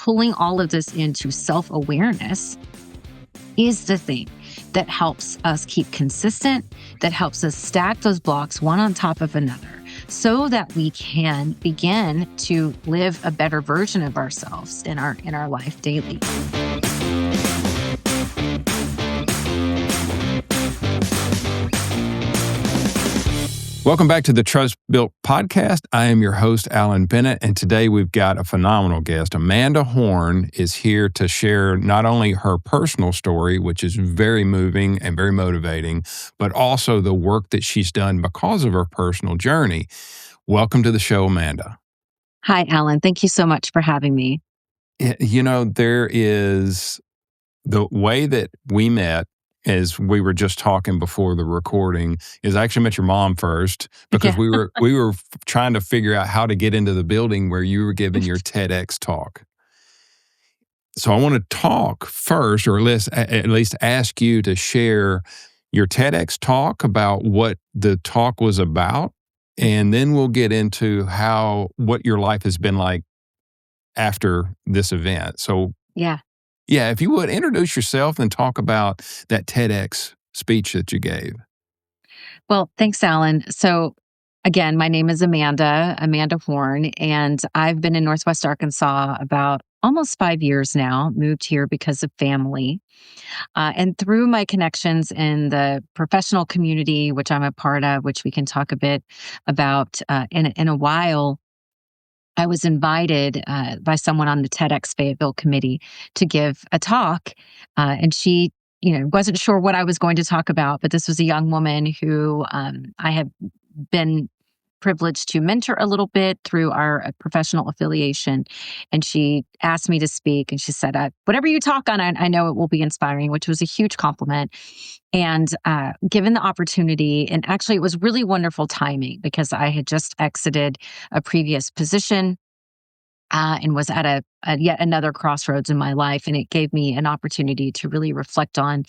pulling all of this into self-awareness is the thing that helps us keep consistent, that helps us stack those blocks one on top of another so that we can begin to live a better version of ourselves in our life daily. Welcome back to the TrustBuilt Podcast. I am your host, Alan Bennett, and today we've got a phenomenal guest. Amanda Horn is here to share not only her personal story, which is very moving and very motivating, but also the work that she's done because of her personal journey. Welcome to the show, Amanda. Hi, Alan. Thank you so much for having me. You know, there is the way that we met, as we were just talking before the recording, is I actually met your mom first because we were trying to figure out how to get into the building where you were giving your TEDx talk. So I want to talk first, or at least ask you to share your TEDx talk about what the talk was about, and then we'll get into what your life has been like after this event. So yeah, if you would, introduce yourself and talk about that TEDx speech that you gave. Well, thanks, Alan. So again, my name is Amanda Horn, and I've been in Northwest Arkansas about almost 5 years now, moved here because of family. And through my connections in the professional community, which I'm a part of, which we can talk a bit about in a while, I was invited by someone on the TEDx Fayetteville committee to give a talk, and she, wasn't sure what I was going to talk about. But this was a young woman who I have been privileged to mentor a little bit through our professional affiliation, and she asked me to speak. And she said, "Whatever you talk on, I know it will be inspiring," which was a huge compliment. And given the opportunity, and actually it was really wonderful timing because I had just exited a previous position and was at a yet another crossroads in my life. And it gave me an opportunity to really reflect on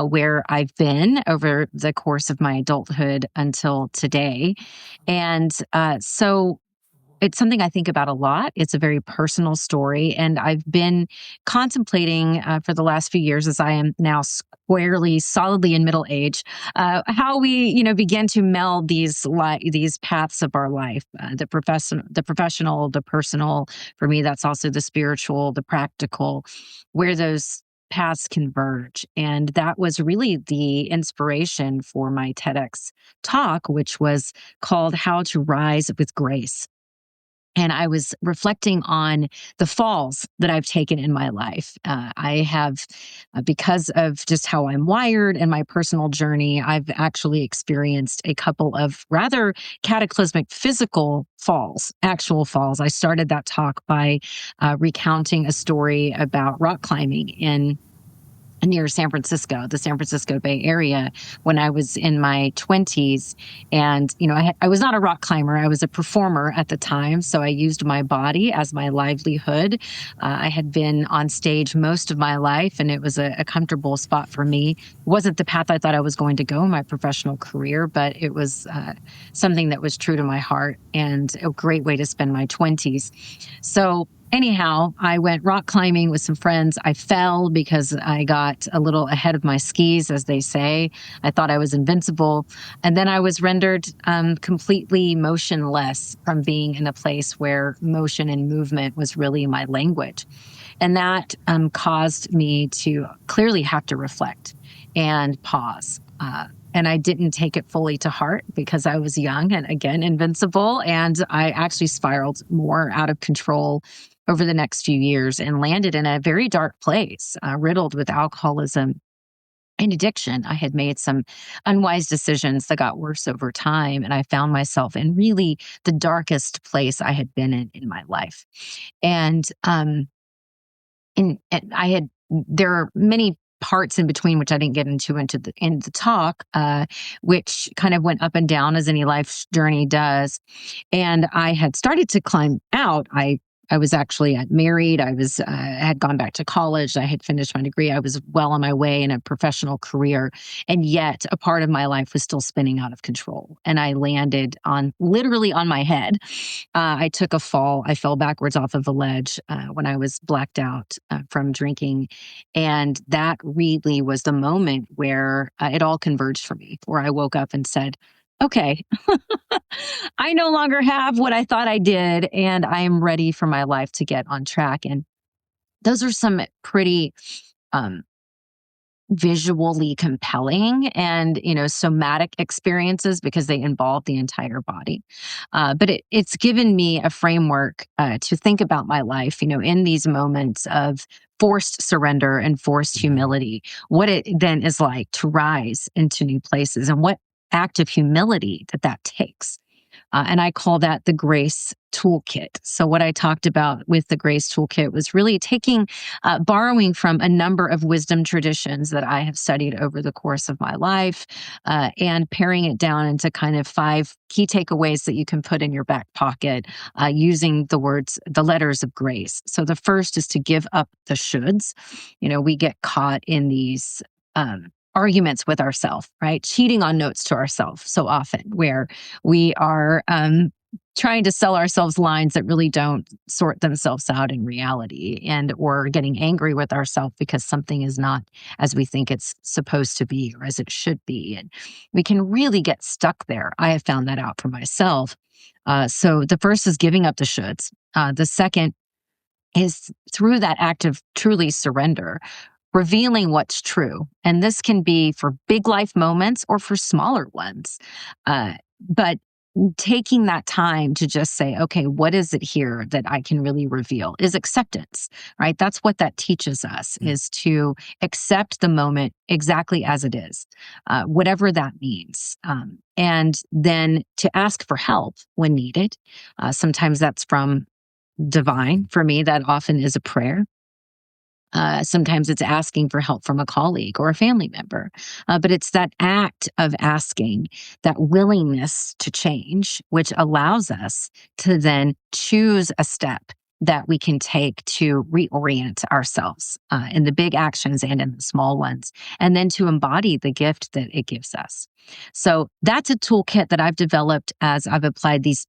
where I've been over the course of my adulthood until today. And so it's something I think about a lot. It's a very personal story. And I've been contemplating for the last few years, as I am now solidly in middle age, how we, begin to meld these paths of our life, the professional, the personal. For me, that's also the spiritual, the practical, where those paths converge. And that was really the inspiration for my TEDx talk, which was called How to Rise with Grace. And I was reflecting on the falls that I've taken in my life. I have, because of just how I'm wired and my personal journey, I've actually experienced a couple of rather cataclysmic physical falls, actual falls. I started that talk by recounting a story about rock climbing near San Francisco, the San Francisco Bay Area, when I was in my 20s. And, I was not a rock climber. I was a performer at the time. So I used my body as my livelihood. I had been on stage most of my life, and it was a comfortable spot for me. It wasn't the path I thought I was going to go in my professional career, but it was something that was true to my heart and a great way to spend my 20s. So anyhow, I went rock climbing with some friends. I fell because I got a little ahead of my skis, as they say. I thought I was invincible. And then I was rendered completely motionless from being in a place where motion and movement was really my language. And that caused me to clearly have to reflect and pause. And I didn't take it fully to heart because I was young and, again, invincible. And I actually spiraled more out of control over the next few years and landed in a very dark place, riddled with alcoholism and addiction. I had made some unwise decisions that got worse over time, and I found myself in really the darkest place I had been in my life. And there are many parts in between, which I didn't get into in the talk, which kind of went up and down as any life journey does. And I had started to climb out. I I was actually married. I had gone back to college. I had finished my degree. I was well on my way in a professional career. And yet a part of my life was still spinning out of control. And I landed literally on my head. I took a fall. I fell backwards off of a ledge when I was blacked out from drinking. And that really was the moment where it all converged for me, where I woke up and said, okay, I no longer have what I thought I did, and I am ready for my life to get on track. And those are some pretty visually compelling and, somatic experiences because they involve the entire body. But it's given me a framework to think about my life, in these moments of forced surrender and forced humility, what it then is like to rise into new places and what act of humility that takes. And I call that the GRACE Toolkit. So what I talked about with the GRACE Toolkit was really borrowing from a number of wisdom traditions that I have studied over the course of my life, and paring it down into kind of 5 key takeaways that you can put in your back pocket, using the letters of grace. So the first is to give up the shoulds. We get caught in these arguments with ourselves, right? Cheating on notes to ourselves so often, where we are trying to sell ourselves lines that really don't sort themselves out in reality, or getting angry with ourselves because something is not as we think it's supposed to be or as it should be. And we can really get stuck there. I have found that out for myself. So the first is giving up the shoulds. The second is through that act of truly surrender, revealing what's true. And this can be for big life moments or for smaller ones. But taking that time to just say, okay, what is it here that I can really reveal is acceptance, right? That's what that teaches us, is to accept the moment exactly as it is, whatever that means. And then to ask for help when needed. Sometimes that's from divine. For me, that often is a prayer. Sometimes it's asking for help from a colleague or a family member. But it's that act of asking, that willingness to change, which allows us to then choose a step that we can take to reorient ourselves in the big actions and in the small ones, and then to embody the gift that it gives us. So that's a toolkit that I've developed as I've applied these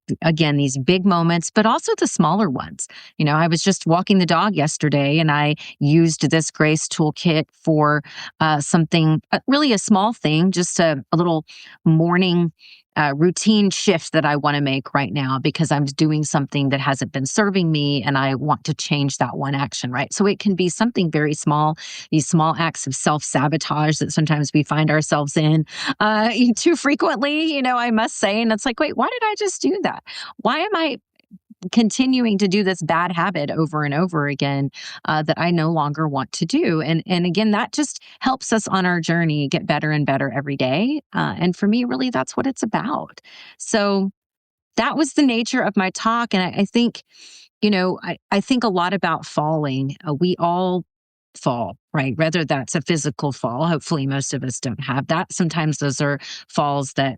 big moments, but also the smaller ones. I was just walking the dog yesterday and I used this GRACE Toolkit for something, really a small thing, just a little morning routine shift that I want to make right now because I'm doing something that hasn't been serving me and I want to change that one action, right? So it can be something very small, these small acts of self-sabotage that sometimes we find ourselves in too frequently, I must say. And it's like, wait, why did I just do that? Why am I continuing to do this bad habit over and over again that I no longer want to do? And again, that just helps us on our journey get better and better every day. And for me, really, that's what it's about. So that was the nature of my talk. And I think, I think a lot about falling. We all fall, right? Whether that's a physical fall, hopefully most of us don't have that. Sometimes those are falls that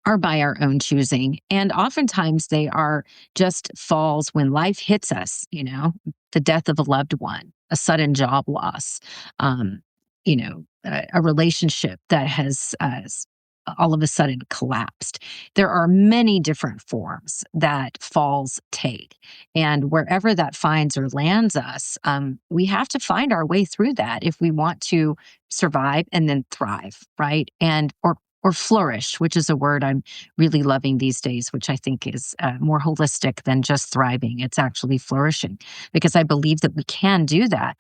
are by our own choosing. And oftentimes they are just falls when life hits us, the death of a loved one, a sudden job loss, a relationship that has all of a sudden collapsed. There are many different forms that falls take. And wherever that finds or lands us, we have to find our way through that if we want to survive and then thrive, right? Or flourish, which is a word I'm really loving these days, which I think is more holistic than just thriving. It's actually flourishing, because I believe that we can do that.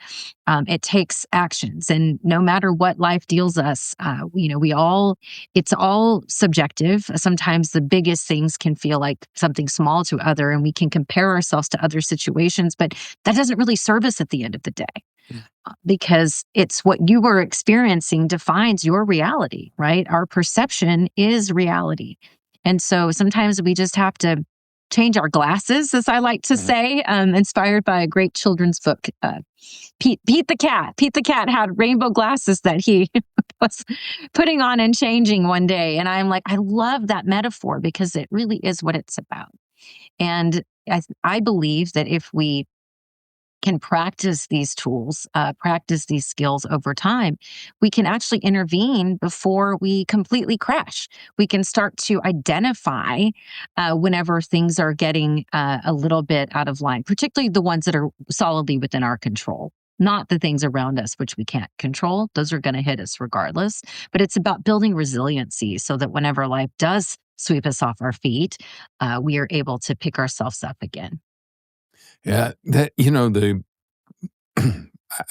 It takes actions, and no matter what life deals us, it's all subjective. Sometimes the biggest things can feel like something small to other, and we can compare ourselves to other situations, but that doesn't really serve us at the end of the day. Because it's what you were experiencing defines your reality, right? Our perception is reality. And so sometimes we just have to change our glasses, as I like to say, inspired by a great children's book. Pete the cat. Pete the cat had rainbow glasses that he was putting on and changing one day. And I'm like, I love that metaphor because it really is what it's about. And I believe that if we can practice these tools, practice these skills over time, we can actually intervene before we completely crash. We can start to identify whenever things are getting a little bit out of line, particularly the ones that are solidly within our control. Not the things around us, which we can't control. Those are going to hit us regardless. But it's about building resiliency so that whenever life does sweep us off our feet, we are able to pick ourselves up again. Yeah, that the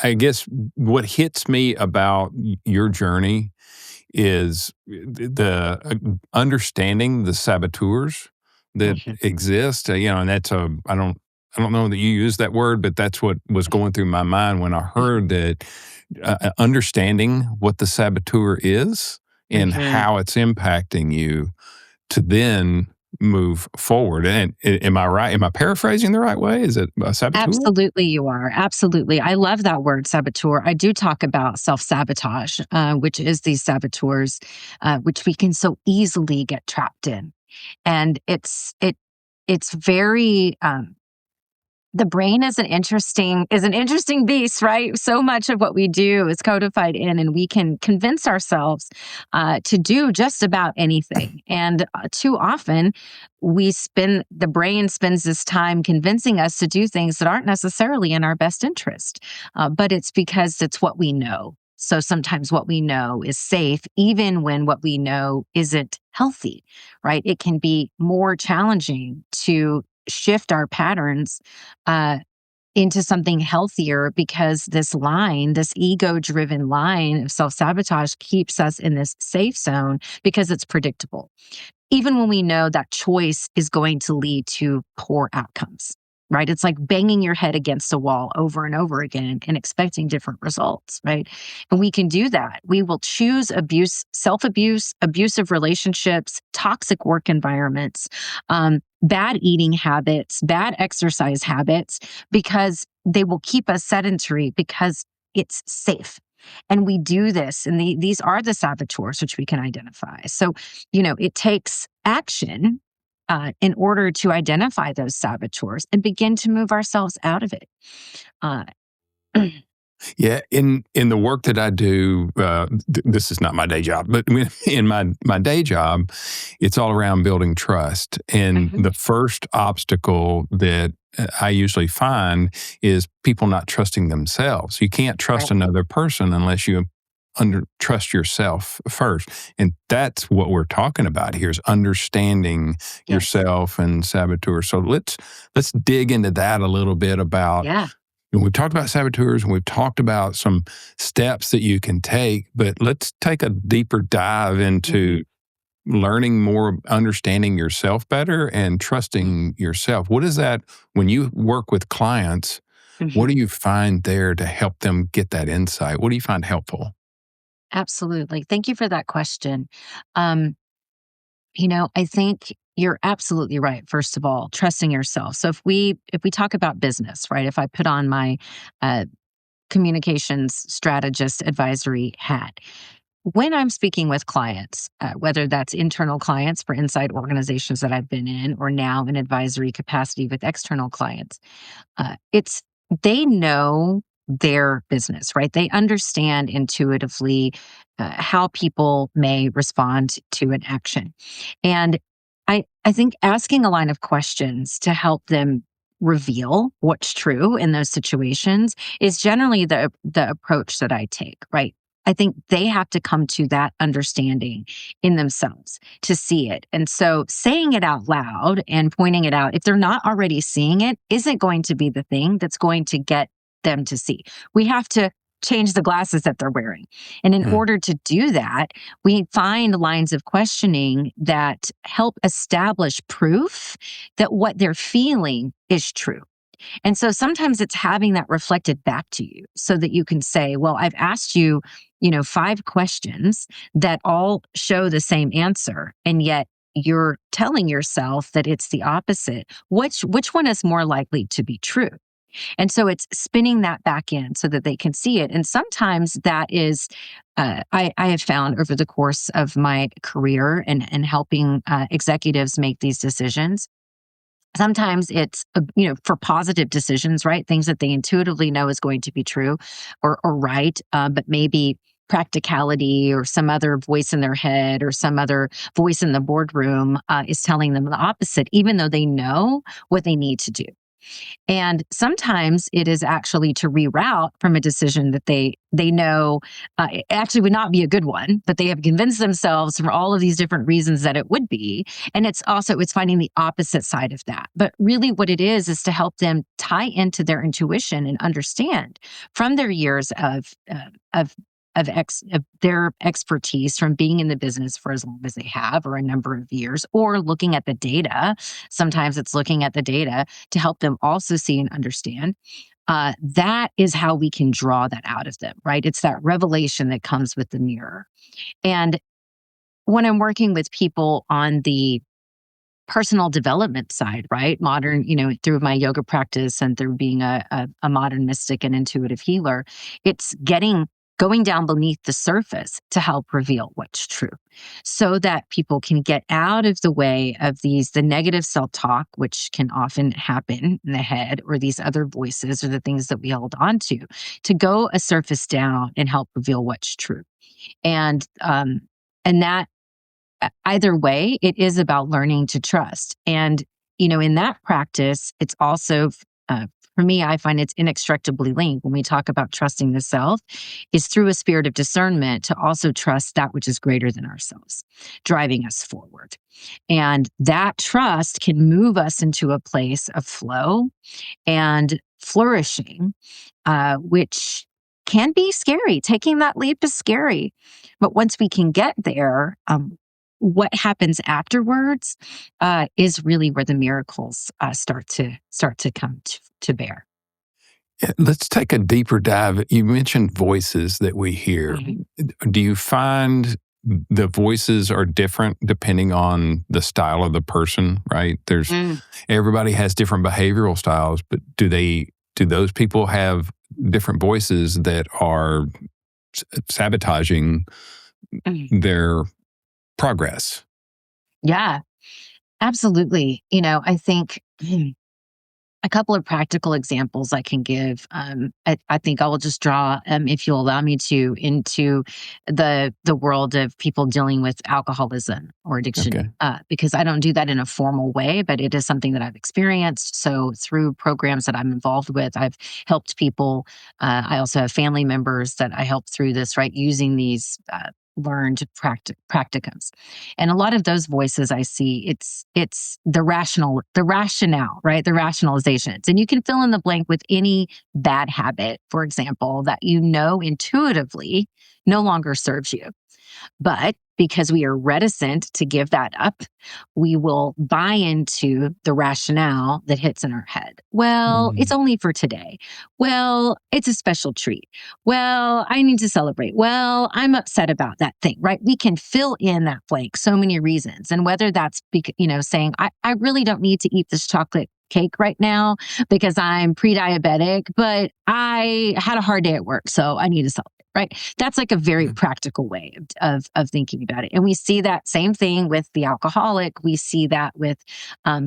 I guess what hits me about your journey is the understanding the saboteurs that Mhm. exist. And that's I don't know that you use that word, but that's what was going through my mind when I heard that. Understanding what the saboteur is and Mhm. how it's impacting you to then move forward. And am I right? Am I paraphrasing the right way? Is it a saboteur? Absolutely, you are. Absolutely. I love that word saboteur. I do talk about self-sabotage, which is these saboteurs, which we can so easily get trapped in. And it's very the brain is an interesting beast, right? So much of what we do is codified in, and we can convince ourselves to do just about anything. And too often, the brain spends this time convincing us to do things that aren't necessarily in our best interest, but it's because it's what we know. So sometimes what we know is safe, even when what we know isn't healthy, right? It can be more challenging to shift our patterns uh, into something healthier because this ego driven line of self sabotage keeps us in this safe zone because it's predictable even when we know that choice is going to lead to poor outcomes, right? It's like banging your head against a wall over and over again and expecting different results, right? And we can do that. We will choose abuse, self abuse, abusive relationships, toxic work environments, bad eating habits, bad exercise habits, because they will keep us sedentary because it's safe. And we do this, and these are the saboteurs which we can identify. So, it takes action in order to identify those saboteurs and begin to move ourselves out of it. Uh, Yeah, in the work that I do, this is not my day job, but in my day job, it's all around building trust. And mhm, the first obstacle that I usually find is people not trusting themselves. You can't trust right. another person unless you trust yourself first, and that's what we're talking about here is understanding Yes. yourself and saboteur. So let's dig into that a little bit about Yeah. and we've talked about saboteurs and we've talked about some steps that you can take, but let's take a deeper dive hmm into learning more, understanding yourself better and trusting yourself. What is that when you work with clients? What hmm do you find there to help them get that insight? What do you find helpful? Absolutely. Thank you for that question. Um, I think you're absolutely right. First of all, trusting yourself. So if we talk about business, right? If I put on my uh, communications strategist advisory hat, when I'm speaking with clients, whether that's internal clients for inside organizations that I've been in, or now in advisory capacity with external clients, it's they know their business, right? They understand intuitively how people may respond to an action. And I think asking a line of questions to help them reveal what's true in those situations is generally the approach that I take, right? I think they have to come to that understanding in themselves to see it. And so saying it out loud and pointing it out, if they're not already seeing it, isn't going to be the thing that's going to get them to see. We have to change the glasses that they're wearing. And in Mm, order to do that, we find lines of questioning that help establish proof that what they're feeling is true. And so sometimes it's having that reflected back to you so that you can say, well, I've asked you, 5 questions that all show the same answer. And yet you're telling yourself that it's the opposite. Which one is more likely to be true? And so it's spinning that back in so that they can see it. And sometimes that is, I have found over the course of my career and helping executives make these decisions, Sometimes it's, for positive decisions, right? Things that they intuitively know is going to be true or right, but maybe practicality or some other voice in their head or some other voice in the boardroom is telling them the opposite, even though they know what they need to do. And sometimes it is actually to reroute from a decision that they know it actually would not be a good one, but they have convinced themselves for all of these different reasons that it would be. And it's finding the opposite side of that. But really what it is to help them tie into their intuition and understand from their years of their expertise from being in the business for as long as they have, or a number of years, or looking at the data. Sometimes it's looking at the data to help them also see and understand. That is how we can draw that out of them, right? It's that revelation that comes with the mirror. And when I'm working with people on the personal development side, right? Modern, through my yoga practice and through being a modern mystic and intuitive healer, it's going down beneath the surface to help reveal what's true so that people can get out of the way of the negative self-talk, which can often happen in the head, or these other voices or the things that we hold on to go a surface down and help reveal what's true. And that either way, it is about learning to trust. And, in that practice, it's also, for me, I find it's inextricably linked when we talk about trusting the self, is through a spirit of discernment to also trust that which is greater than ourselves, driving us forward. And that trust can move us into a place of flow and flourishing, which can be scary. Taking that leap is scary. But once we can get there, what happens afterwards is really where the miracles start to come to bear. Yeah, let's take a deeper dive. You mentioned voices that we hear. Mm-hmm. Do you find the voices are different depending on the style of the person, right? Everybody has different behavioral styles, but do those people have different voices that are sabotaging their progress? Yeah, absolutely. I think a couple of practical examples I can give. I think I will just draw, if you'll allow me to, into the world of people dealing with alcoholism or addiction, because I don't do that in a formal way, but it is something that I've experienced. So through programs that I'm involved with, I've helped people. I also have family members that I help through this, right, using these learned practicums. And a lot of those voices I see, it's the rationale, right? The rationalizations. And you can fill in the blank with any bad habit, for example, that intuitively no longer serves you. But because we are reticent to give that up, we will buy into the rationale that hits in our head. Well, it's only for today. Well, it's a special treat. Well, I need to celebrate. Well, I'm upset about that thing, right? We can fill in that blank so many reasons. And whether that's, saying, I really don't need to eat this chocolate cake right now because I'm pre-diabetic, but I had a hard day at work, so I need to celebrate. Right? That's like a very practical way of thinking about it. And we see that same thing with the alcoholic. We see that with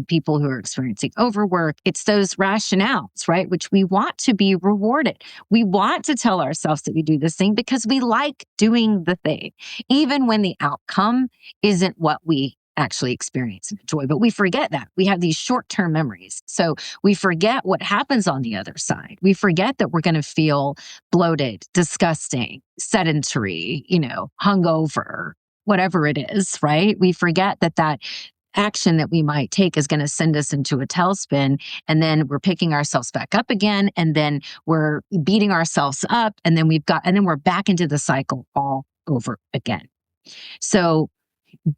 people who are experiencing overwork. It's those rationales, right? Which we want to be rewarded. We want to tell ourselves that we do this thing because we like doing the thing, even when the outcome isn't what we actually experience and enjoy. But we forget that. We have these short-term memories. So we forget what happens on the other side. We forget that we're going to feel bloated, disgusting, sedentary, hungover, whatever it is, right? We forget that action that we might take is going to send us into a tailspin, and then we're picking ourselves back up again, and then we're beating ourselves up, and then we're back into the cycle all over again. So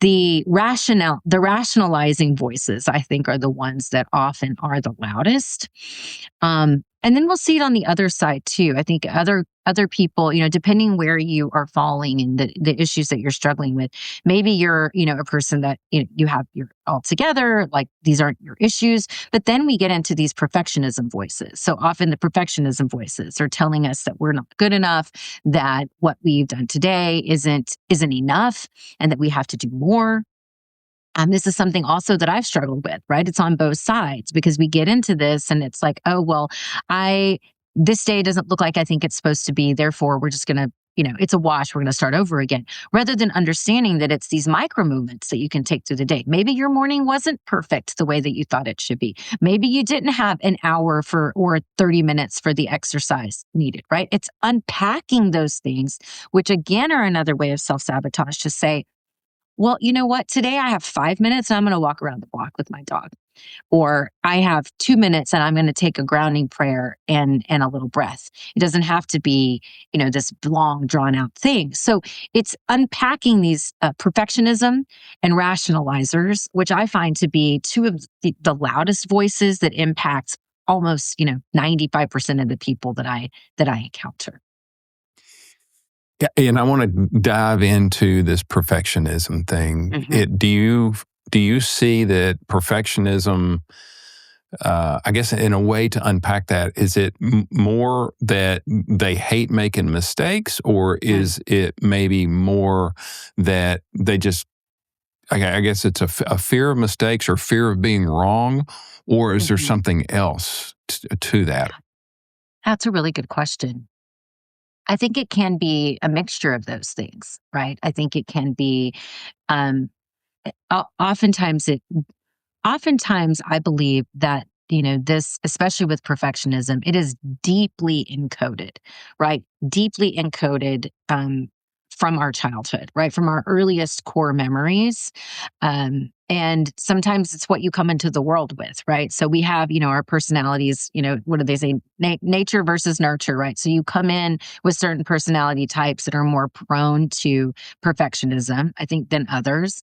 the rationalizing voices, I think, are the ones that often are the loudest. And then we'll see it on the other side too. I think other people, depending where you are falling and the issues that you're struggling with, maybe you're, a person that you're all together, like these aren't your issues. But then we get into these perfectionism voices. So often the perfectionism voices are telling us that we're not good enough, that what we've done today isn't enough, and that we have to do more. This is something also that I've struggled with, right? It's on both sides because we get into this and it's like, oh, well, this day doesn't look like I think it's supposed to be. Therefore, we're just going to, it's a wash. We're going to start over again rather than understanding that it's these micro movements that you can take through the day. Maybe your morning wasn't perfect the way that you thought it should be. Maybe you didn't have an hour or 30 minutes for the exercise needed, right? It's unpacking those things, which again are another way of self-sabotage to say, well, you know what? Today I have 5 minutes and I'm going to walk around the block with my dog. Or I have 2 minutes and I'm going to take a grounding prayer and a little breath. It doesn't have to be, this long drawn out thing. So it's unpacking these perfectionism and rationalizers, which I find to be two of the loudest voices that impact almost, 95% of the people that I encounter. Yeah, and I want to dive into this perfectionism thing. Mm-hmm. Do you see that perfectionism, I guess in a way to unpack that, is it more that they hate making mistakes, or is it maybe more that they just, I guess it's a fear of mistakes or fear of being wrong, or is there something else to that? That's a really good question. I think it can be a mixture of those things, right? I think it can be, oftentimes I believe that, this, especially with perfectionism, it is deeply encoded, right? Deeply encoded, from our childhood, right? From our earliest core memories. And sometimes it's what you come into the world with, right? So we have, our personalities, what do they say? Nature versus nurture, right? So you come in with certain personality types that are more prone to perfectionism, I think, than others.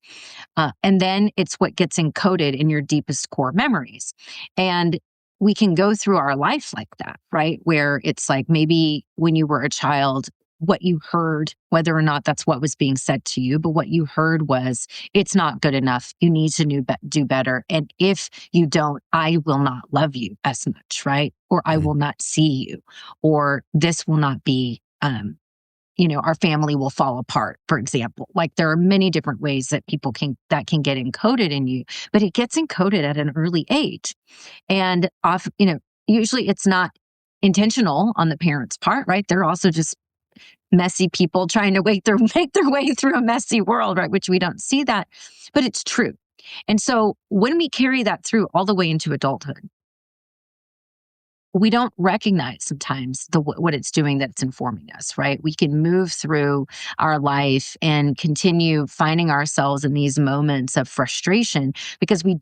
And then it's what gets encoded in your deepest core memories. And we can go through our life like that, right? Where it's like maybe when you were a child, what you heard, whether or not that's what was being said to you, but what you heard was, it's not good enough. You need to do better. And if you don't, I will not love you as much, right? Or I will not see you, or this will not be, our family will fall apart, for example. Like there are many different ways that that can get encoded in you, but it gets encoded at an early age. And usually it's not intentional on the parent's part, right? They're also just messy people trying to make their way through a messy world, right? Which we don't see that, but it's true. And so when we carry that through all the way into adulthood, we don't recognize sometimes what it's doing that's informing us, right? We can move through our life and continue finding ourselves in these moments of frustration because we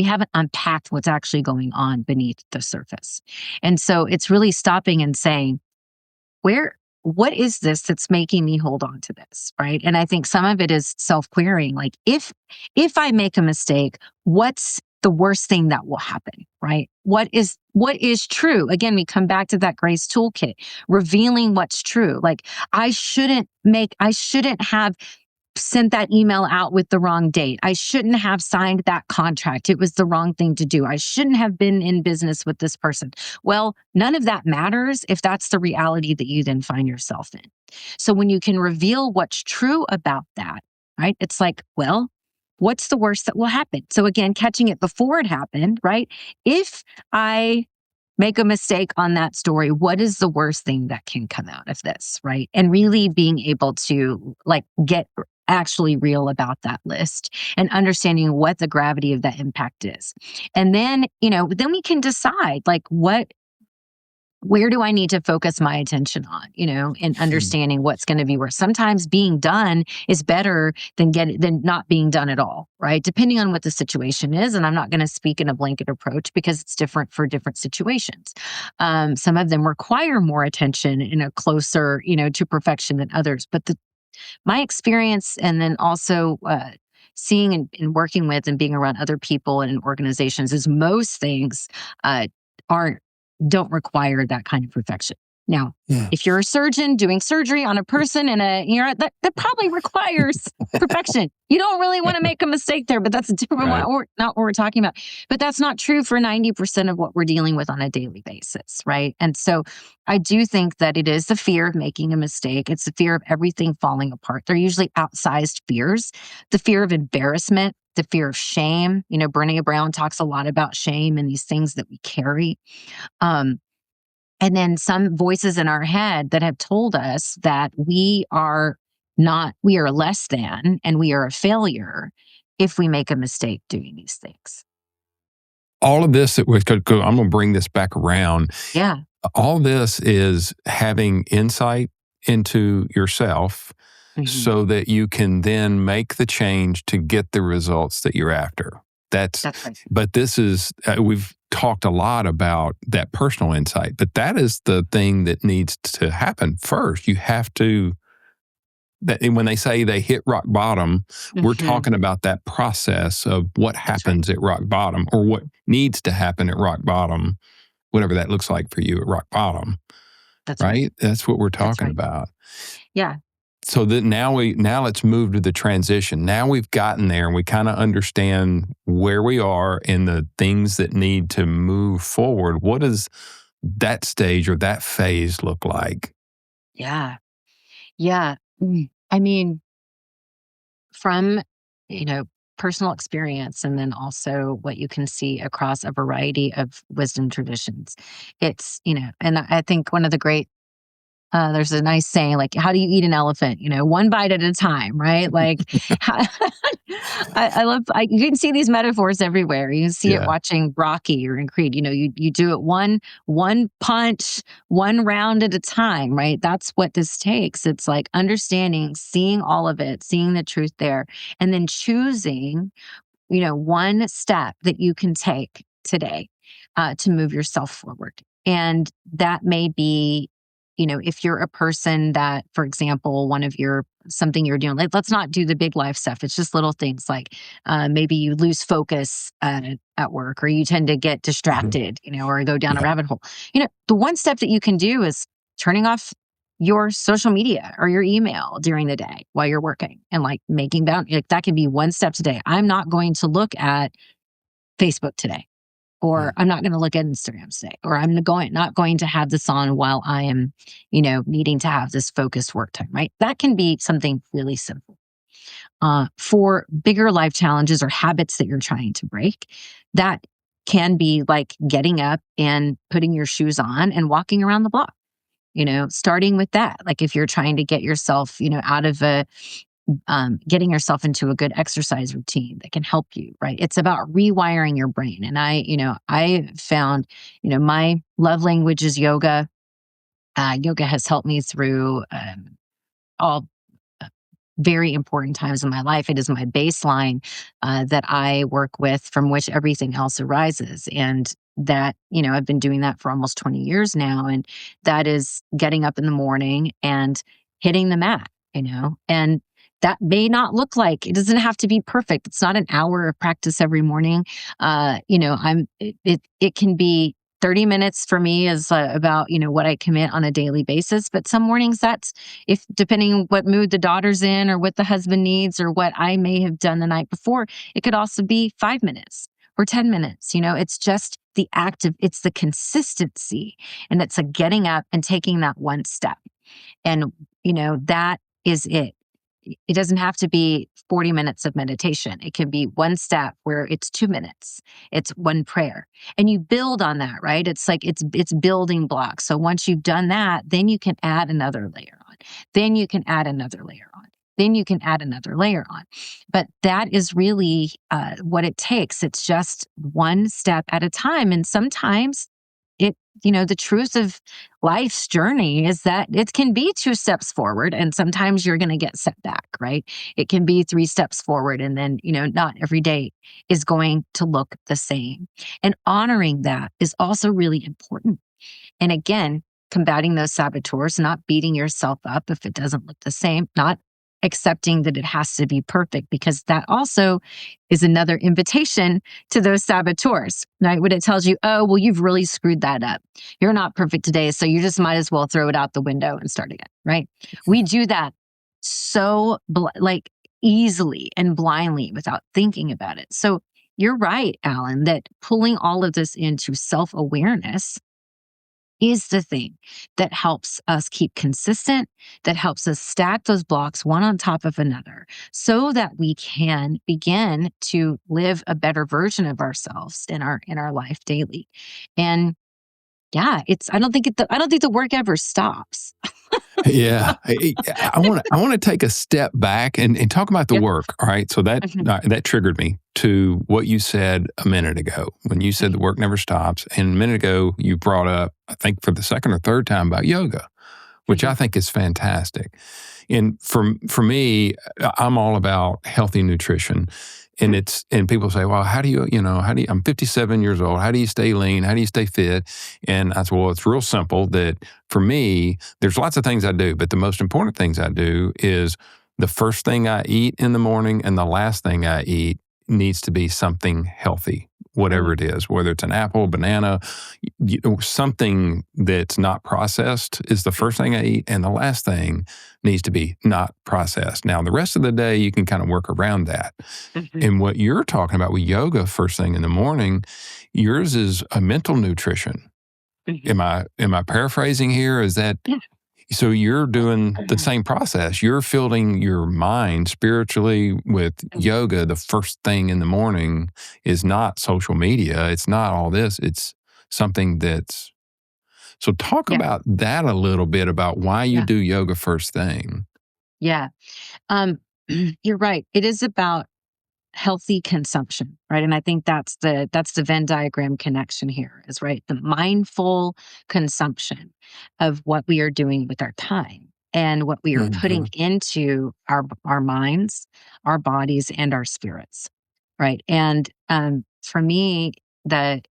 haven't unpacked what's actually going on beneath the surface. And so it's really stopping and saying, what is this that's making me hold on to this, right? And I think some of it is self-querying. Like if I make a mistake, what's the worst thing that will happen, right? What is true? Again, we come back to that GRACE Toolkit, revealing what's true. Like I shouldn't have sent that email out with the wrong date. I shouldn't have signed that contract. It was the wrong thing to do. I shouldn't have been in business with this person. Well, none of that matters if that's the reality that you then find yourself in. So when you can reveal what's true about that, right? It's like, well, what's the worst that will happen? So again, catching it before it happened, right? If I make a mistake on that story, what is the worst thing that can come out of this, right? And really being able to get actually real about that list and understanding what the gravity of that impact is. And then, then we can decide where do I need to focus my attention on, and understanding what's going to be worse. Sometimes being done is better than not being done at all, right? Depending on what the situation is. And I'm not going to speak in a blanket approach because it's different for different situations. Some of them require more attention in a closer, to perfection than others. But my experience, and then also seeing and working with and being around other people and in organizations, is most things don't require that kind of perfection. Now, if you're a surgeon doing surgery on a person that probably requires perfection. You don't really want to make a mistake there, but that's different, not what we're talking about. But that's not true for 90% of what we're dealing with on a daily basis, right? And so I do think that it is the fear of making a mistake. It's the fear of everything falling apart. They're usually outsized fears. The fear of embarrassment, the fear of shame. Brené Brown talks a lot about shame and these things that we carry. And then some voices in our head that have told us that we are less than, and we are a failure if we make a mistake doing these things. All of this, I'm going to bring this back around. Yeah. All this is having insight into yourself so that you can then make the change to get the results that you're after. That's right. But this is, we've talked a lot about that personal insight, but that is the thing that needs to happen first. You have to, when they say they hit rock bottom, we're talking about that process of what happens at rock bottom, or what needs to happen at rock bottom, whatever that looks like for you at rock bottom. That's right. That's what we're talking about. Yeah. So that now let's move to the transition. Now we've gotten there and we kind of understand where we are and the things that need to move forward. What does that stage or that phase look like? Yeah. Yeah. I mean, from, personal experience, and then also what you can see across a variety of wisdom traditions. It's, and I think one of the great, there's a nice saying, like, how do you eat an elephant? One bite at a time, right? Like, you can see these metaphors everywhere. You can see it watching Rocky or in Creed. You do it one punch, one round at a time, right? That's what this takes. It's like understanding, seeing all of it, seeing the truth there, and then choosing, one step that you can take today to move yourself forward. And that may be, if you're a person that, for example, something you're doing, let's not do the big life stuff. It's just little things like maybe you lose focus at work, or you tend to get distracted, or go down a rabbit hole. The one step that you can do is turning off your social media or your email during the day while you're working, and like making boundaries. Like, that can be one step today. I'm not going to look at Facebook today. Or I'm not going to look at Instagram today, or I'm not going to have this on while I am, needing to have this focused work time, right? That can be something really simple. For bigger life challenges or habits that you're trying to break, that can be like getting up and putting your shoes on and walking around the block, starting with that. Like, if you're trying to get yourself, out of getting yourself into a good exercise routine that can help you, right? It's about rewiring your brain. And I found, my love language is yoga. Yoga has helped me through all very important times in my life. It is my baseline that I work with, from which everything else arises. And that, I've been doing that for almost 20 years now. And that is getting up in the morning and hitting the mat, and that may not look like, it doesn't have to be perfect. It's not an hour of practice every morning. It can be 30 minutes for me is about, what I commit on a daily basis. But some mornings depending what mood the daughter's in, or what the husband needs, or what I may have done the night before, it could also be 5 minutes or 10 minutes. It's just it's the consistency, and it's a getting up and taking that one step. And, that is it. It doesn't have to be 40 minutes of meditation. It can be one step where it's 2 minutes. It's one prayer. And you build on that, right? It's like it's building blocks. So once you've done that, then you can add another layer on. Then you can add another layer on. Then you can add another layer on. But that is really what it takes. It's just one step at a time. And sometimes the truth of life's journey is that it can be 2 steps forward, and sometimes you're going to get set back, right? It can be 3 steps forward, and then, not every day is going to look the same. And honoring that is also really important. And again, combating those saboteurs, not beating yourself up if it doesn't look the same, not accepting that it has to be perfect, because that also is another invitation to those saboteurs, right? When it tells you, oh, well, you've really screwed that up. You're not perfect today, so you just might as well throw it out the window and start again, right? We do that so easily and blindly without thinking about it. So you're right, Alan, that pulling all of this into self-awareness is the thing that helps us keep consistent, that helps us stack those blocks one on top of another so that we can begin to live a better version of ourselves in our life daily. And yeah, I don't think the work ever stops. Yeah, I want to take a step back and talk about the Yeah. work. All right, so Mhm. that triggered me to what you said a minute ago when you said the work never stops. And a minute ago, you brought up, I think for the second or third time, about yoga, which I Mhm. think is fantastic. And for me, I'm all about healthy nutrition. Mhm. And people say, well, I'm 57 years old. How do you stay lean? How do you stay fit? And I said, well, it's real simple that for me, there's lots of things I do, but the most important things I do is the first thing I eat in the morning and the last thing I eat needs to be something healthy, whatever Mm. it is, whether it's an apple, banana, something that's not processed is the first thing I eat. And the last thing needs to be not processed. Now, the rest of the day, you can kind of work around that. Mhm. And what you're talking about with yoga first thing in the morning, yours is a mental nutrition. Mhm. Am I paraphrasing here? Is that Yeah. so you're doing the same process? You're filling your mind spiritually with Mhm. yoga. The first thing in the morning is not social media. It's not all this. It's something that's so talk Yeah. about that a little bit about why you Yeah. do yoga first thing. Yeah. Um, you're right. It is about healthy consumption, right? And I think that's the Venn diagram connection here is right. The mindful consumption of what we are doing with our time and what we are putting Mhm. into our minds, our bodies, and our spirits, right? And for me, the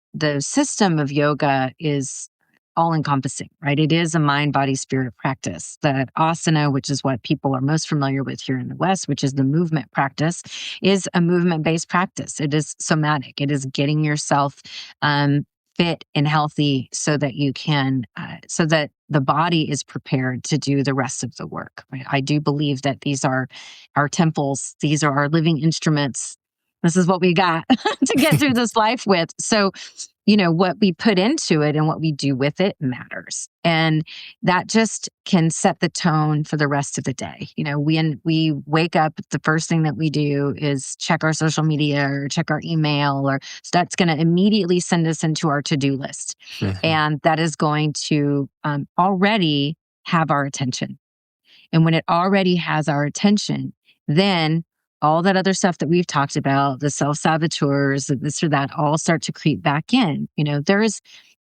system of yoga is all encompassing, right? It is a mind, body, spirit practice. The asana, which is what people are most familiar with here in the West, which is the movement practice, is a movement based practice. It is somatic. It is getting yourself fit and healthy so that you can, so that the body is prepared to do the rest of the work. Right? I do believe that these are our temples, these are our living instruments. This is what we got to get through this life with. So, what we put into it and what we do with it matters. And that just can set the tone for the rest of the day. When we wake up, the first thing that we do is check our social media or check our email, or so that's going to immediately send us into our to-do list. Mhm. And that is going to already have our attention. And when it already has our attention, then all that other stuff that we've talked about, the self-saboteurs, this or that, all start to creep back in.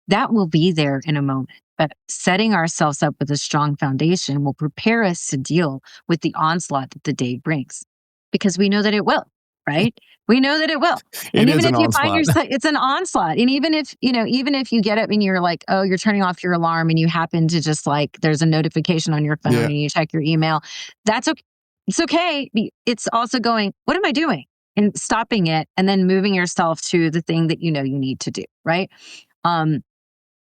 That will be there in a moment. But setting ourselves up with a strong foundation will prepare us to deal with the onslaught that the day brings because we know that it will, right? We know that it will. It And is even an if you find onslaught. yourself, it's an onslaught. And even if you get up and you're like, oh, you're turning off your alarm and you happen to just like, there's a notification on your phone Yeah. and you check your email, that's okay. It's okay. It's also going, what am I doing? And stopping it and then moving yourself to the thing that you need to do, right? Um,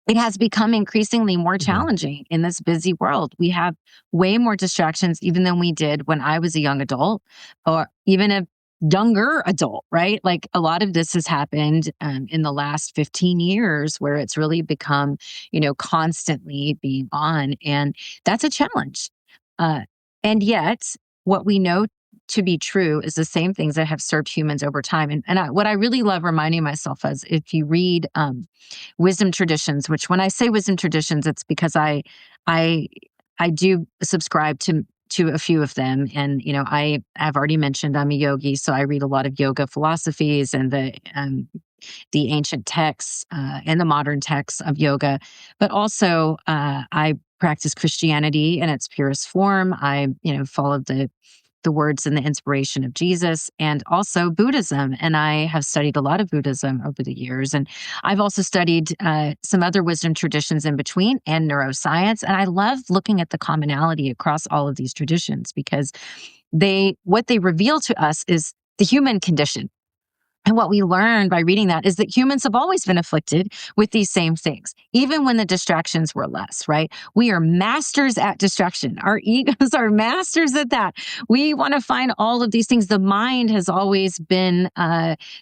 it has become increasingly more Mhm. challenging in this busy world. We have way more distractions even than we did when I was a young adult or even a younger adult, right? Like a lot of this has happened in the last 15 years where it's really become, constantly being on. And that's a challenge. Uh, and yet, what we know to be true is the same things that have served humans over time. What I really love reminding myself is if you read wisdom traditions, which when I say wisdom traditions, it's because I I do subscribe to a few of them. And, I have already mentioned I'm a yogi, so I read a lot of yoga philosophies and the ancient texts and the modern texts of yoga. But also, I practice Christianity in its purest form. I, follow the words and the inspiration of Jesus, and also Buddhism. And I have studied a lot of Buddhism over the years. And I've also studied some other wisdom traditions in between and neuroscience. And I love looking at the commonality across all of these traditions because what they reveal to us is the human condition. And what we learned by reading that is that humans have always been afflicted with these same things, even when the distractions were less, right? We are masters at distraction. Our egos are masters at that. We want to find all of these things. The mind has always been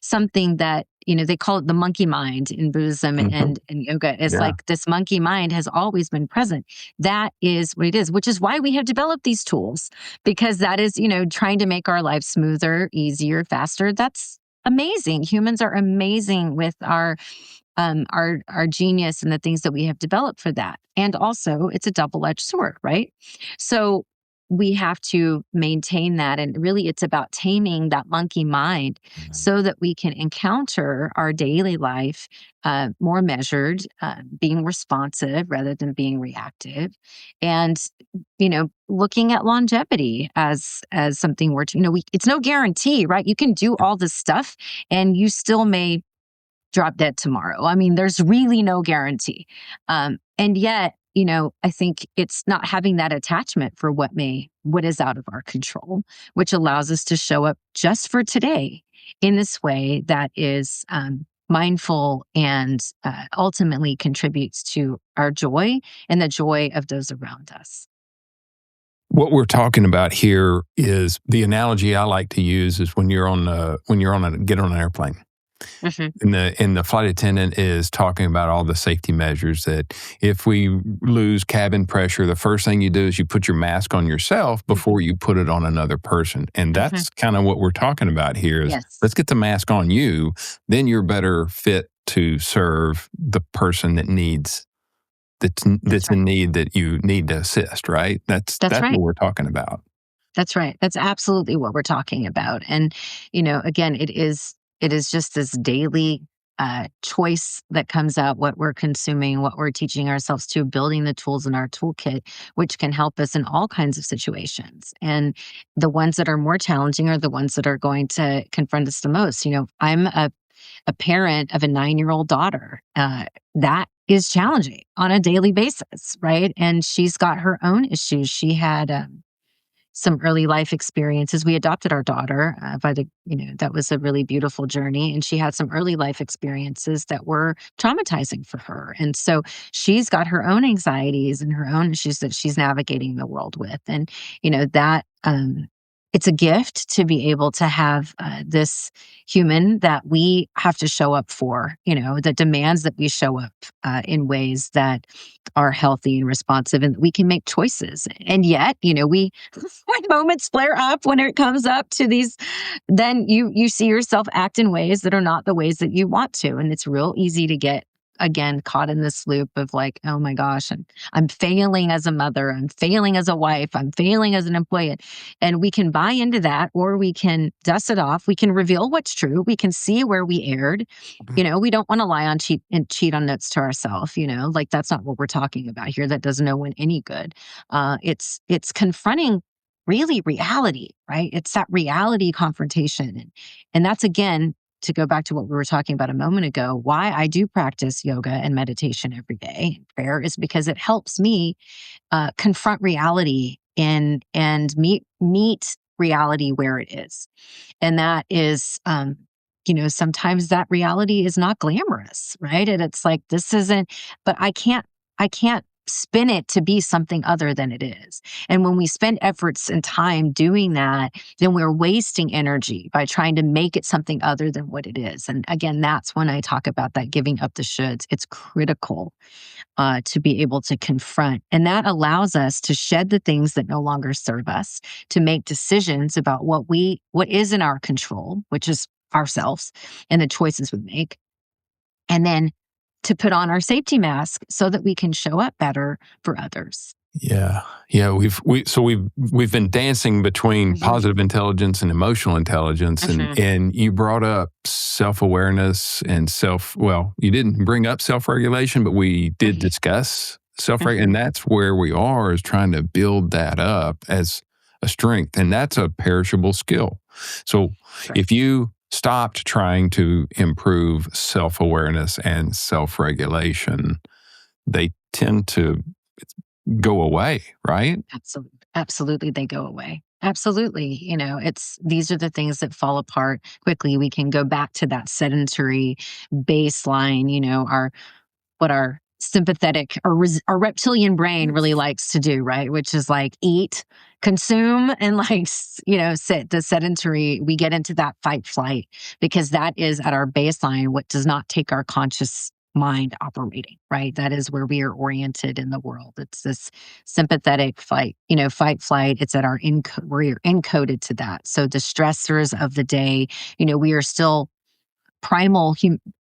something that they call it the monkey mind in Buddhism and yoga. It's like this monkey mind has always been present. That is what it is, which is why we have developed these tools, because that is, trying to make our lives smoother, easier, faster. That's amazing. Humans are amazing with our genius and the things that we have developed for that. And also it's a double-edged sword, right? So we have to maintain that. And really it's about taming that monkey mind so that we can encounter our daily life more measured, being responsive rather than being reactive. And, looking at longevity as something where, it's no guarantee, right? You can do all this stuff and you still may drop dead tomorrow. I mean, there's really no guarantee. And yet, I think it's not having that attachment for what is out of our control, which allows us to show up just for today in this way that is mindful and ultimately contributes to our joy and the joy of those around us. What we're talking about here is the analogy I like to use is when you're on get on an airplane. And the flight attendant is talking about all the safety measures that if we lose cabin pressure, the first thing you do is you put your mask on yourself before you put it on another person. And that's kind of what we're talking about here is let's get the mask on you, then you're better fit to serve the person that's in need that you need to assist, right? That's right. What we're talking about. That's right. That's absolutely what we're talking about. And, again, it is just this daily choice that comes out, what we're consuming, what we're teaching ourselves to, building the tools in our toolkit, which can help us in all kinds of situations. And the ones that are more challenging are the ones that are going to confront us the most. I'm a parent of a 9-year-old daughter. That is challenging on a daily basis, right? And she's got her own issues. She had some early life experiences. We adopted our daughter that was a really beautiful journey. And she had some early life experiences that were traumatizing for her. And so she's got her own anxieties and her own issues that she's navigating the world with. And, that it's a gift to be able to have this human that we have to show up for, that demands that we show up in ways that are healthy and responsive and we can make choices. And yet, when moments flare up, when it comes up to these, then you see yourself act in ways that are not the ways that you want to. And it's real easy to get, again, caught in this loop of like, oh my gosh, I'm failing as a mother, I'm failing as a wife, I'm failing as an employee. And we can buy into that, or we can dust it off. We can reveal what's true. We can see where we erred. We don't want to lie on cheat on notes to ourselves. Like that's not what we're talking about here. That does no one any good. It's confronting really reality, right? It's that reality confrontation. And that's, again, to go back to what we were talking about a moment ago, why I do practice yoga and meditation every day. Prayer is because it helps me confront reality and meet reality where it is. And that is, sometimes that reality is not glamorous, right? And it's like, this isn't, but I can't spin it to be something other than it is. And when we spend efforts and time doing that, then we're wasting energy by trying to make it something other than what it is. And again, that's when I talk about that giving up the shoulds. It's critical to be able to confront. And that allows us to shed the things that no longer serve us, to make decisions about what is in our control, which is ourselves and the choices we make. And then to put on our safety mask so that we can show up better for others. Yeah. We've been dancing between positive intelligence and emotional intelligence, and you brought up self-awareness and you didn't bring up self-regulation, but we did discuss self-regulation, and that's where we are, is trying to build that up as a strength, and that's a perishable skill. So if you stopped trying to improve self-awareness and self-regulation, they tend to go away, right? Absolutely, they go away. Absolutely. These are the things that fall apart quickly. We can go back to that sedentary baseline, what our sympathetic or our reptilian brain really likes to do, right? Which is like eat, consume and sit the sedentary, we get into that fight flight because that is at our baseline what does not take our conscious mind operating, right? That is where we are oriented in the world. It's this sympathetic fight flight. It's at we're encoded to that. So the stressors of the day, we are still primal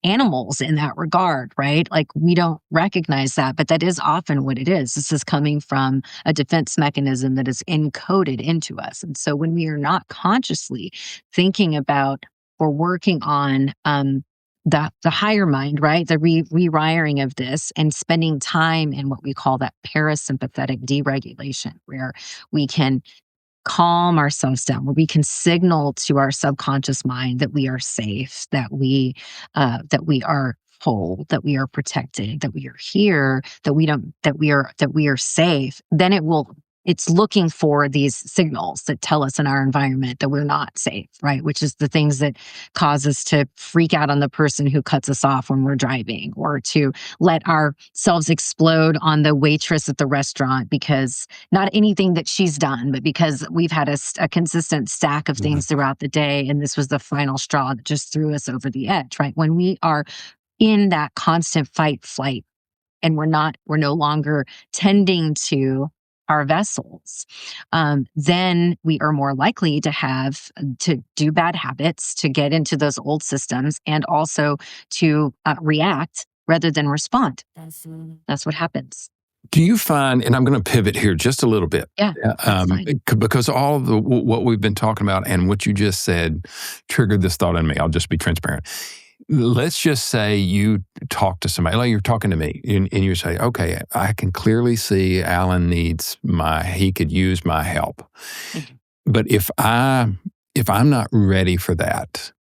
animals in that regard, right? Like we don't recognize that, but that is often what it is. This is coming from a defense mechanism that is encoded into us. And so when we are not consciously thinking about or working on the higher mind, right? The rewiring of this and spending time in what we call that parasympathetic deregulation, where we can calm ourselves down, where we can signal to our subconscious mind that we are safe, that we are whole, that we are protected, that we are here, that we are safe. Then it's looking for these signals that tell us in our environment that we're not safe, right? Which is the things that cause us to freak out on the person who cuts us off when we're driving, or to let ourselves explode on the waitress at the restaurant because not anything that she's done, but because we've had a consistent stack of things throughout the day. And this was the final straw that just threw us over the edge, right? When we are in that constant fight, flight, and we're no longer tending to our vessels, then we are more likely to do bad habits, to get into those old systems, and also to react rather than respond. That's what happens. Do you find, and I'm going to pivot here just a little bit, because all of what we've been talking about and what you just said triggered this thought in me. I'll just be transparent. Let's just say you talk to somebody, like you're talking to me, and you say, okay, I can clearly see Alan he could use my help. Mm-hmm. But if I'm not ready for that,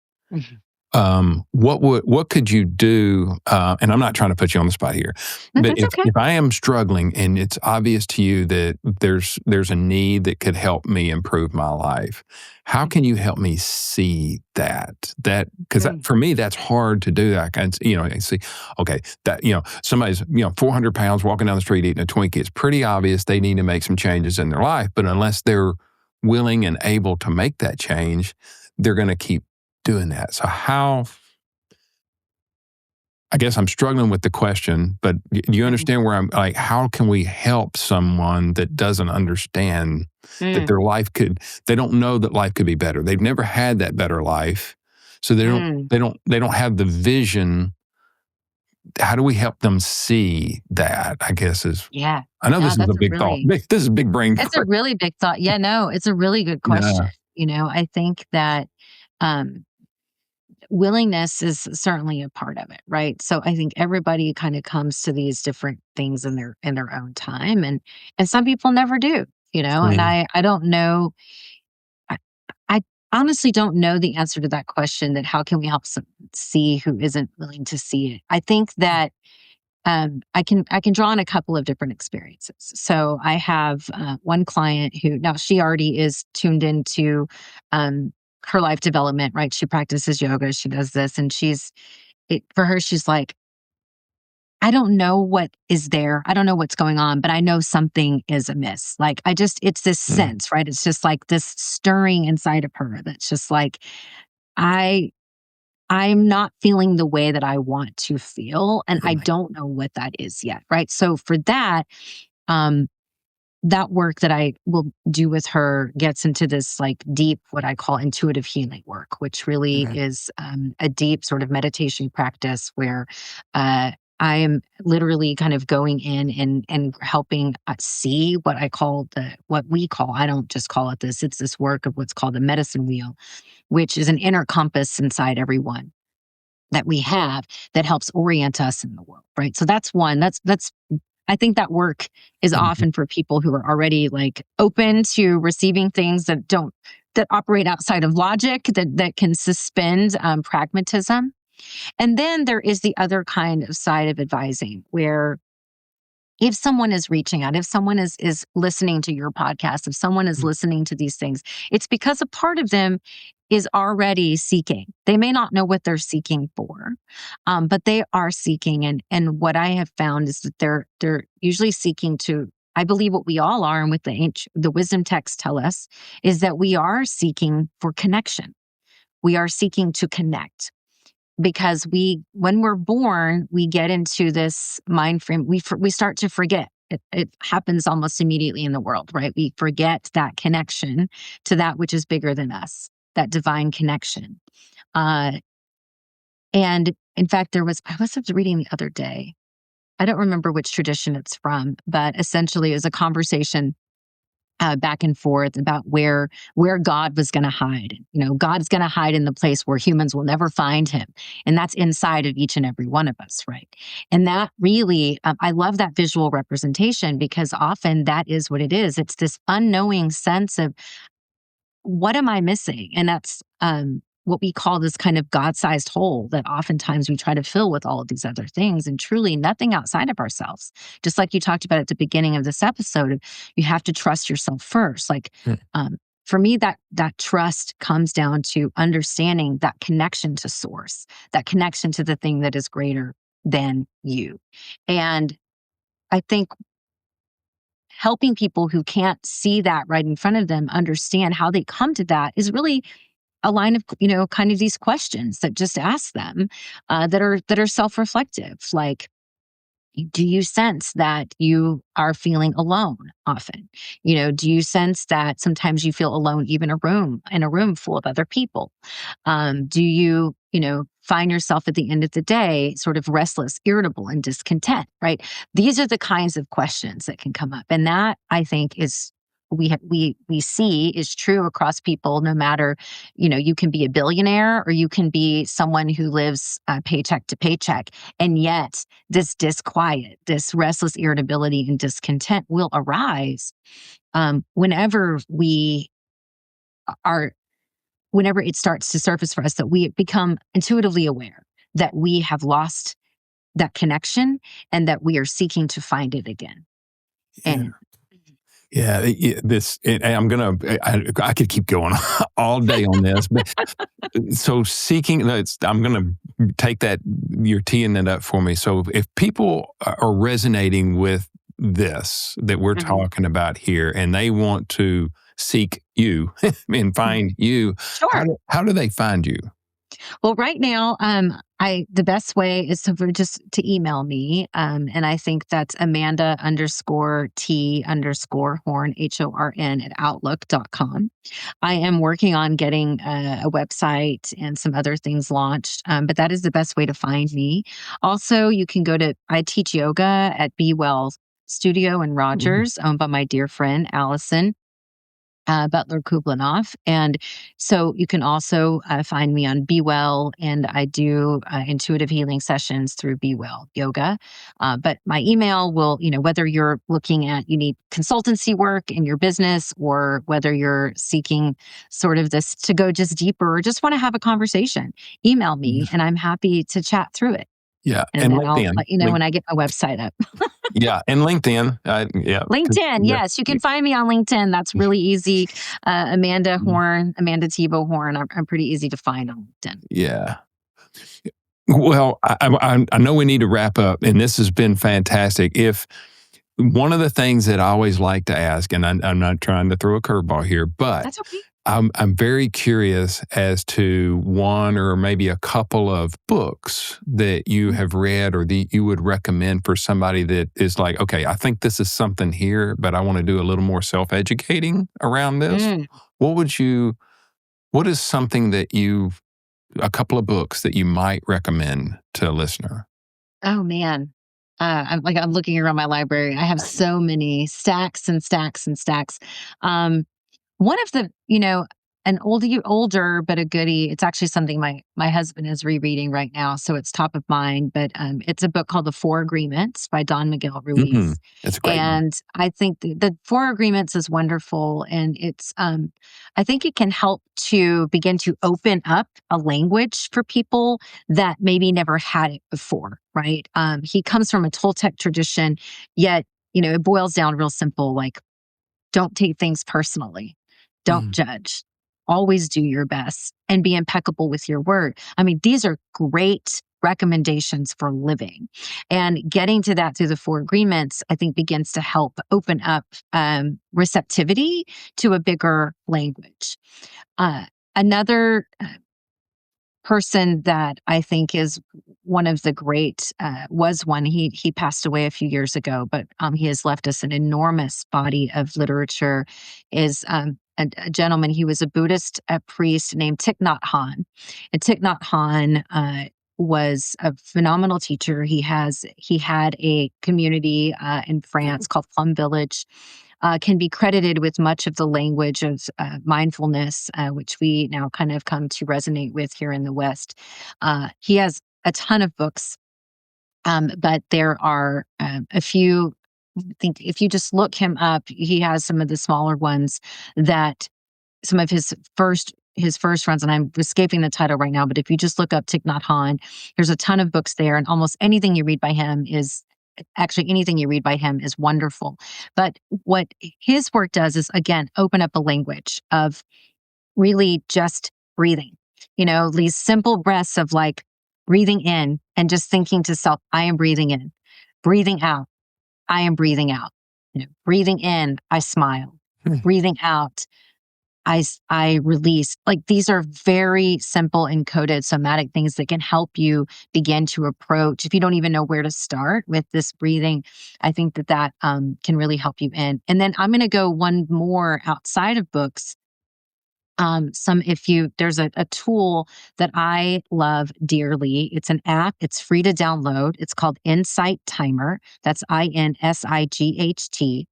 what could you do? And I'm not trying to put you on the spot here, but if I am struggling and it's obvious to you that there's a need that could help me improve my life, how can you help me see that? Because for me, that's hard to do. I can see, okay, that somebody's 400 pounds walking down the street eating a Twinkie. It's pretty obvious they need to make some changes in their life, but unless they're willing and able to make that change, they're going to keep doing that. So I guess I'm struggling with the question, but do you understand where I'm like, how can we help someone that doesn't understand that they don't know that life could be better. They've never had that better life. So they don't have the vision. How do we help them see that? I guess I know this is a big thought. This is a big brain. It's a really big thought. Yeah, no, it's a really good question. Yeah. I think that willingness is certainly a part of it, right? So I think everybody kind of comes to these different things in their own time, and some people never do, and I don't know. I honestly don't know the answer to that question, that how can we help someone see who isn't willing to see it? I think that I can draw on a couple of different experiences. So I have one client who, now she already is tuned into her life development, right? She practices yoga, she does this, and for her, she's like, I don't know what is there. I don't know what's going on, but I know something is amiss. Like it's this sense, right? It's just like this stirring inside of her that's just like, I'm not feeling the way that I want to feel, and I don't know what that is yet, right? So for that, that work that I will do with her gets into this like deep, what I call intuitive healing work, which really is a deep sort of meditation practice where I am literally kind of going in and helping see what we call, I don't just call it this, it's this work of what's called the medicine wheel, which is an inner compass inside everyone that we have that helps orient us in the world, right? So that's one. I think that work is often for people who are already like open to receiving things that operate outside of logic, that can suspend pragmatism. And then there is the other kind of side of advising, where if someone is reaching out, if someone is listening to your podcast, if someone is listening to these things, it's because a part of them is already seeking. They may not know what they're seeking for, but they are seeking. And what I have found is that they're usually seeking to I believe what we all are, and what the wisdom texts tell us, is that we are seeking for connection. We are seeking to connect, because when we're born, we get into this mind frame. We start to forget. It happens almost immediately in the world, right? We forget that connection to that which is bigger than us, that divine connection. And in fact, I was reading the other day. I don't remember which tradition it's from, but essentially it was a conversation back and forth about where God was going to hide. God's going to hide in the place where humans will never find him. And that's inside of each and every one of us, right? And that really, I love that visual representation, because often that is what it is. It's this unknowing sense of, what am I missing? And that's what we call this kind of God-sized hole that oftentimes we try to fill with all of these other things, and truly nothing outside of ourselves. Just like you talked about at the beginning of this episode, you have to trust yourself first. For me, that trust comes down to understanding that connection to source, that connection to the thing that is greater than you. And I think helping people who can't see that right in front of them understand how they come to that is really a line of, kind of these questions that just ask them that are self-reflective. Like, do you sense that you are feeling alone often? Do you sense that sometimes you feel alone even in a room full of other people? Do you, find yourself at the end of the day sort of restless, irritable, and discontent, right? These are the kinds of questions that can come up. And that, I think, is we see is true across people, no matter, you can be a billionaire or you can be someone who lives paycheck to paycheck. And yet this disquiet, this restless irritability and discontent will arise whenever it starts to surface for us, that we become intuitively aware that we have lost that connection and that we are seeking to find it again. And I could keep going all day on this, but so I'm going to take you're teeing that up for me. So if people are resonating with this that we're talking about here, and they want to seek you and find you, sure. How do they find you? Well, right now, the best way is just to email me. And I think that's Amanda_T_Horn, HORN @outlook.com. I am working on getting a website and some other things launched, but that is the best way to find me. Also, you can I teach yoga at Be Well Studio in Rogers, owned by my dear friend, Allison Butler Kublanoff. And so you can also find me on Be Well, and I do intuitive healing sessions through Be Well Yoga. But my email will, whether you're looking at, you need consultancy work in your business, or whether you're seeking sort of this to go just deeper, or just want to have a conversation, email me and I'm happy to chat through it. Yeah. And then I'll let you know when I get my website up. Yeah. And LinkedIn. LinkedIn. Yes. You can find me on LinkedIn. That's really easy. Amanda Horn, Amanda Thibault Horn. I'm pretty easy to find on LinkedIn. Yeah. Well, I know we need to wrap up, and this has been fantastic. If one of the things that I always like to ask, and I'm not trying to throw a curveball here, but that's okay. I'm very curious as to one or maybe a couple of books that you have read or that you would recommend for somebody that is like, okay, I think this is something here, but I want to do a little more self-educating around this. What is something that a couple of books that you might recommend to a listener? Oh, man. I'm looking around my library. I have so many stacks and stacks and stacks. One of the, an older, but a goodie. It's actually something my husband is rereading right now, so it's top of mind. But it's a book called The Four Agreements by Don Miguel Ruiz. It's great. And I think the Four Agreements is wonderful, and it's I think it can help to begin to open up a language for people that maybe never had it before. Right? He comes from a Toltec tradition, yet it boils down real simple, like, don't take things personally. Don't judge. Always do your best and be impeccable with your word. I mean, these are great recommendations for living. And getting to that through the 4 agreements, I think, begins to help open up receptivity to a bigger language. Another person that I think is one of the great, he passed away a few years ago, but he has left us an enormous body of literature, is a gentleman. He was a Buddhist priest named Thich Nhat Hanh. And Thich Nhat Hanh was a phenomenal teacher. He had a community in France called Plum Village. Can be credited with much of the language of mindfulness, which we now kind of come to resonate with here in the West. He has a ton of books, but there are a few. I think if you just look him up, he has some of the smaller ones that some of his first runs, and I'm escaping the title right now, but if you just look up Thich Nhat Hanh, there's a ton of books there, and almost anything you read by him is wonderful. But what his work does is, again, open up a language of really just breathing, these simple breaths of like breathing in and just thinking to self, I am breathing in, breathing out, I am breathing out, breathing in, I smile, breathing out, I release. Like, these are very simple encoded somatic things that can help you begin to approach. If you don't even know where to start with this breathing, I think that can really help you in. And then I'm going to go one more outside of books. There's a tool that I love dearly. It's an app. It's free to download. It's called Insight Timer. That's INSIGHT.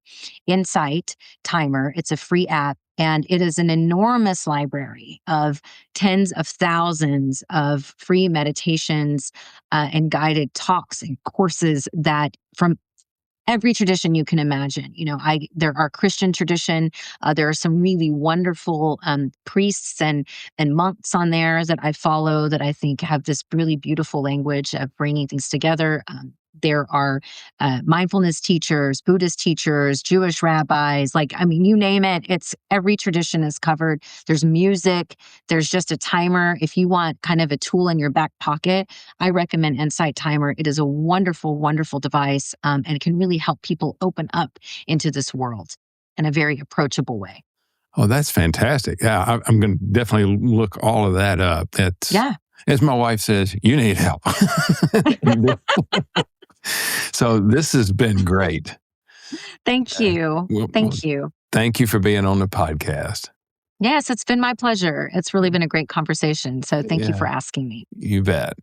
Insight Timer. It's a free app. And it is an enormous library of tens of thousands of free meditations and guided talks and courses that from every tradition you can imagine. There are Christian tradition. There are some really wonderful priests and monks on there that I follow that I think have this really beautiful language of bringing things together. There are mindfulness teachers, Buddhist teachers, Jewish rabbis, you name it. It's every tradition is covered. There's music. There's just a timer. If you want kind of a tool in your back pocket, I recommend Insight Timer. It is a wonderful, wonderful device, and it can really help people open up into this world in a very approachable way. Oh, that's fantastic. Yeah, I'm going to definitely look all of that up. Yeah. As my wife says, you need help. So this has been great. Thank you. Thank you. Thank you for being on the podcast. Yes, it's been my pleasure. It's really been a great conversation. So thank you for asking me. You bet.